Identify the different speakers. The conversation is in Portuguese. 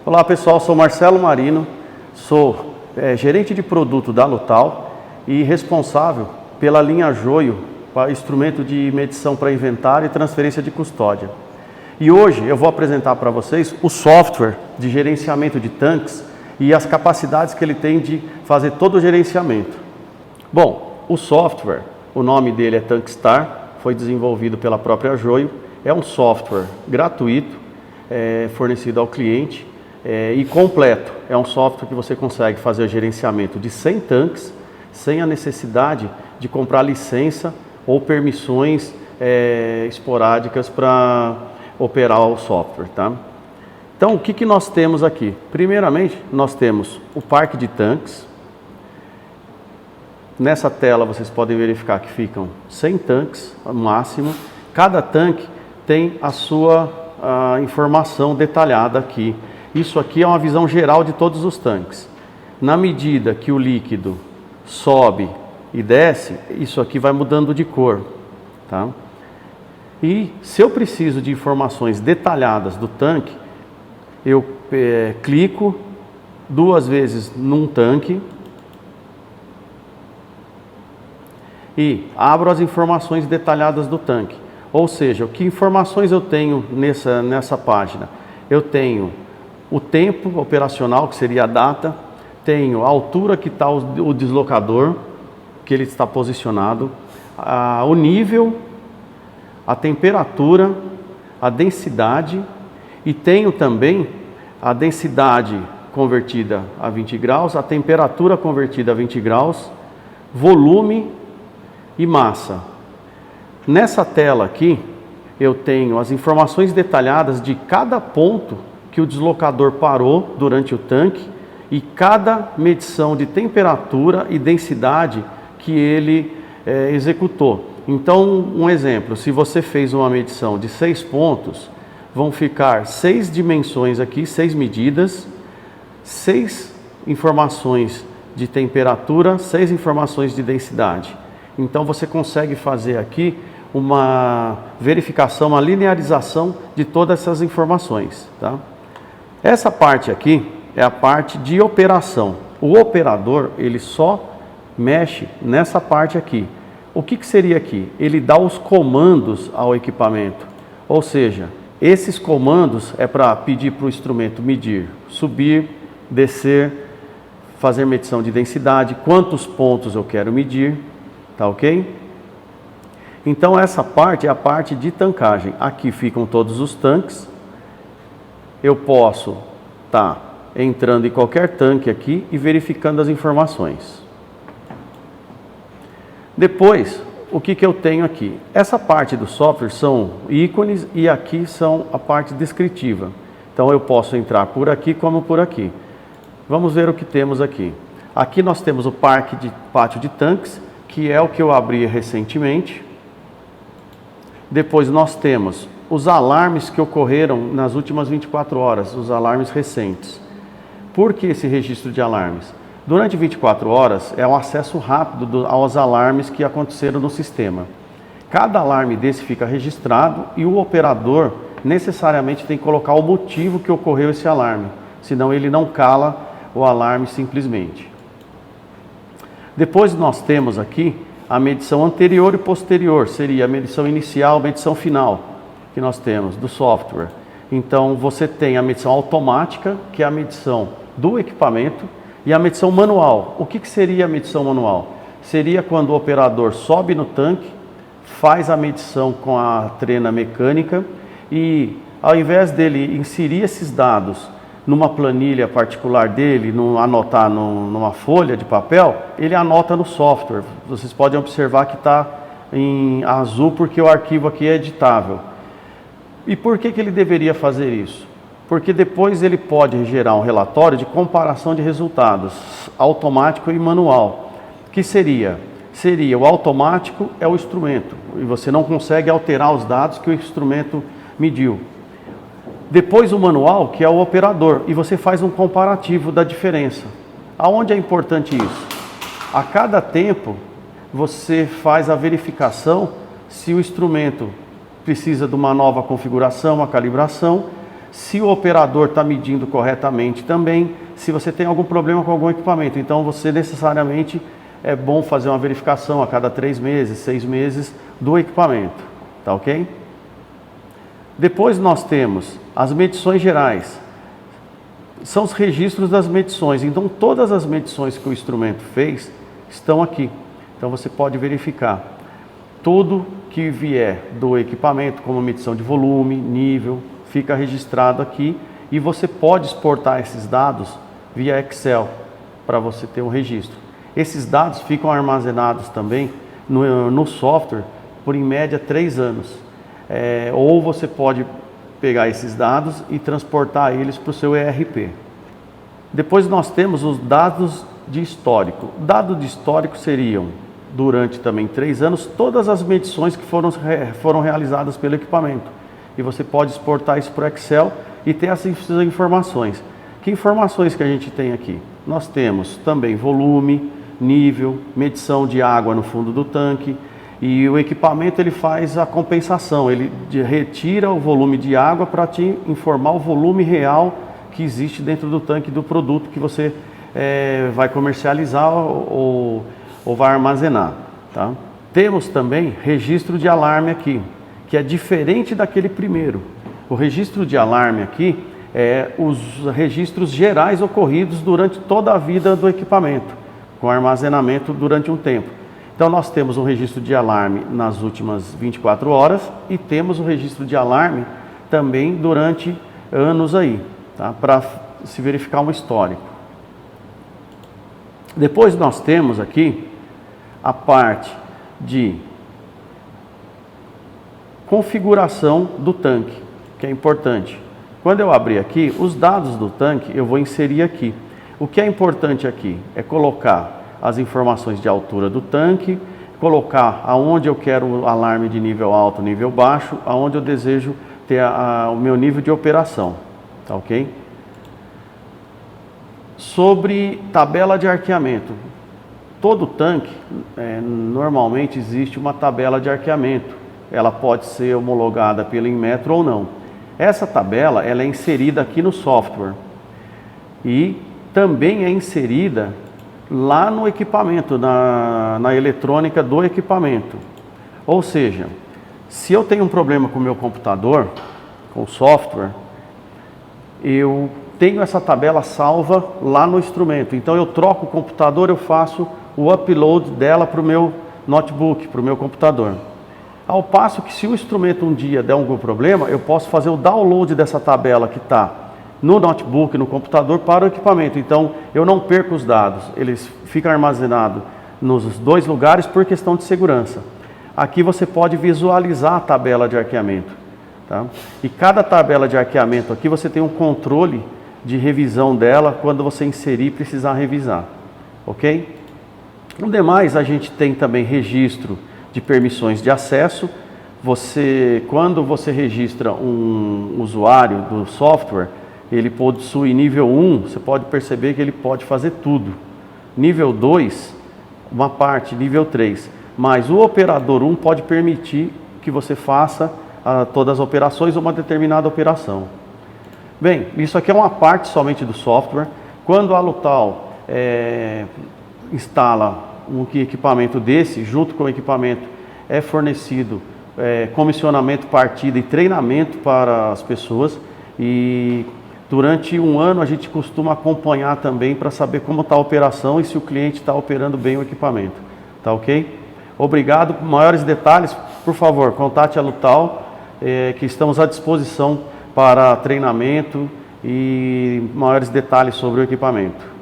Speaker 1: Olá pessoal, sou Marcelo Marino, sou gerente de produto da Lutal e responsável pela linha Joio, instrumento de medição para inventário e transferência de custódia. E hoje eu vou apresentar para vocês o software de gerenciamento de tanques e as capacidades que ele tem de fazer todo o gerenciamento. Bom, o software, o nome dele é TankStar, foi desenvolvido pela própria Joio, é um software gratuito, fornecido ao cliente e completo. É um software que você consegue fazer o gerenciamento de 100 tanques sem a necessidade de comprar licença ou permissões esporádicas para operar o software, tá? Então, o que nós temos aqui? Primeiramente, nós temos o parque de tanques. Nessa tela vocês podem verificar que ficam 100 tanques no máximo. Cada tanque tem a sua informação detalhada aqui. Isso aqui é uma visão geral de todos os tanques. Na medida que o líquido sobe e desce, isso aqui vai mudando de cor, tá? E se eu preciso de informações detalhadas do tanque, eu clico 2 vezes num tanque e abro as informações detalhadas do tanque. Ou seja, que informações eu tenho nessa página? Eu tenho o tempo operacional, que seria a data, tenho a altura que está o deslocador, que ele está posicionado, o nível, a temperatura, a densidade, e tenho também a densidade convertida a 20 graus, a temperatura convertida a 20 graus, volume e massa. Nessa tela aqui, eu tenho as informações detalhadas de cada ponto que o deslocador parou durante o tanque e cada medição de temperatura e densidade que ele executou. Então, um exemplo, se você fez uma medição de 6 pontos, vão ficar 6 dimensões aqui, 6 medidas, 6 informações de temperatura, 6 informações de densidade. Então, você consegue fazer aqui uma verificação, uma linearização de todas essas informações, tá? Essa parte aqui é a parte de operação. O operador, ele só mexe nessa parte aqui. O que seria aqui? Ele dá os comandos ao equipamento. Ou seja, esses comandos é para pedir para o instrumento medir, subir, descer, fazer medição de densidade, quantos pontos eu quero medir, tá ok? Então essa parte é a parte de tancagem. Aqui ficam todos os tanques. Eu posso estar entrando em qualquer tanque aqui e verificando as informações. Depois, o que eu tenho aqui? Essa parte do software são ícones e aqui são a parte descritiva. Então eu posso entrar por aqui como por aqui. Vamos ver o que temos aqui. Aqui nós temos o pátio de tanques, que é o que eu abri recentemente. Depois nós temos os alarmes que ocorreram nas últimas 24 horas, os alarmes recentes. Por que esse registro de alarmes? Durante 24 horas é um acesso rápido aos alarmes que aconteceram no sistema. Cada alarme desse fica registrado e o operador necessariamente tem que colocar o motivo que ocorreu esse alarme, senão ele não cala o alarme simplesmente. Depois nós temos aqui a medição anterior e posterior, seria a medição inicial, a medição final que nós temos do software. Então você tem a medição automática, que é a medição do equipamento, e a medição manual. O que seria a medição manual? Seria quando o operador sobe no tanque, faz a medição com a trena mecânica e ao invés dele inserir esses dados numa planilha particular dele, anotar numa folha de papel, ele anota no software. Vocês podem observar que está em azul porque o arquivo aqui é editável. E por que ele deveria fazer isso? Porque depois ele pode gerar um relatório de comparação de resultados, automático e manual. Que seria? Seria o automático é o instrumento, e você não consegue alterar os dados que o instrumento mediu. Depois o manual, que é o operador, e você faz um comparativo da diferença. Aonde é importante isso? A cada tempo você faz a verificação se o instrumento precisa de uma nova configuração, uma calibração, se o operador está medindo corretamente também, se você tem algum problema com algum equipamento. Então você necessariamente é bom fazer uma verificação a cada 3 meses, 6 meses do equipamento, tá ok? Depois nós temos as medições gerais, são os registros das medições. Então todas as medições que o instrumento fez estão aqui, então você pode verificar tudo que vier do equipamento, como medição de volume, nível, fica registrado aqui e você pode exportar esses dados via Excel para você ter um registro. Esses dados ficam armazenados também no software por em média 3 anos. Ou você pode pegar esses dados e transportar eles para o seu ERP. Depois nós temos os dados de histórico. Dados de histórico seriam, durante também 3 anos, todas as medições que foram realizadas pelo equipamento. E você pode exportar isso para o Excel e ter essas informações. Que informações que a gente tem aqui? Nós temos também volume, nível, medição de água no fundo do tanque, e o equipamento ele faz a compensação, ele retira o volume de água para te informar o volume real que existe dentro do tanque do produto que você vai comercializar ou vai armazenar, tá? Temos também registro de alarme aqui, que é diferente daquele primeiro. O registro de alarme aqui é os registros gerais ocorridos durante toda a vida do equipamento, com armazenamento durante um tempo. Então nós temos um registro de alarme nas últimas 24 horas e temos o registro de alarme também durante anos aí, tá? Para se verificar um histórico. Depois nós temos aqui a parte de configuração do tanque, que é importante. Quando eu abrir aqui, os dados do tanque eu vou inserir aqui. O que é importante aqui é colocar as informações de altura do tanque, colocar aonde eu quero o alarme de nível alto, nível baixo, aonde eu desejo ter o meu nível de operação, tá ok? Sobre tabela de arqueamento. Todo tanque, normalmente existe uma tabela de arqueamento. Ela pode ser homologada pelo Inmetro ou não. Essa tabela ela é inserida aqui no software e também é inserida lá no equipamento, na eletrônica do equipamento. Ou seja, se eu tenho um problema com o meu computador, com o software, eu tenho essa tabela salva lá no instrumento. Então eu troco o computador, eu faço o upload dela para o meu notebook, para o meu computador. Ao passo que se o instrumento um dia der algum problema, eu posso fazer o download dessa tabela que está no notebook, no computador, para o equipamento. Então eu não perco os dados, eles ficam armazenados nos 2 lugares por questão de segurança. Aqui você pode visualizar a tabela de arqueamento, tá? E cada tabela de arqueamento aqui você tem um controle de revisão dela quando você inserir e precisar revisar, ok? No demais a gente tem também registro de permissões de acesso. Quando você registra um usuário do software, ele possui nível 1, você pode perceber que ele pode fazer tudo. Nível 2, uma parte, nível 3. Mas o operador 1 pode permitir que você faça todas as operações ou uma determinada operação. Bem, isso aqui é uma parte somente do software. Quando a Lutal instala um equipamento desse, junto com o equipamento é fornecido comissionamento, partida e treinamento para as pessoas, e durante um ano a gente costuma acompanhar também para saber como está a operação e se o cliente está operando bem o equipamento, tá ok? Obrigado. Por maiores detalhes, por favor, contate a Lutal, que estamos à disposição para treinamento e maiores detalhes sobre o equipamento.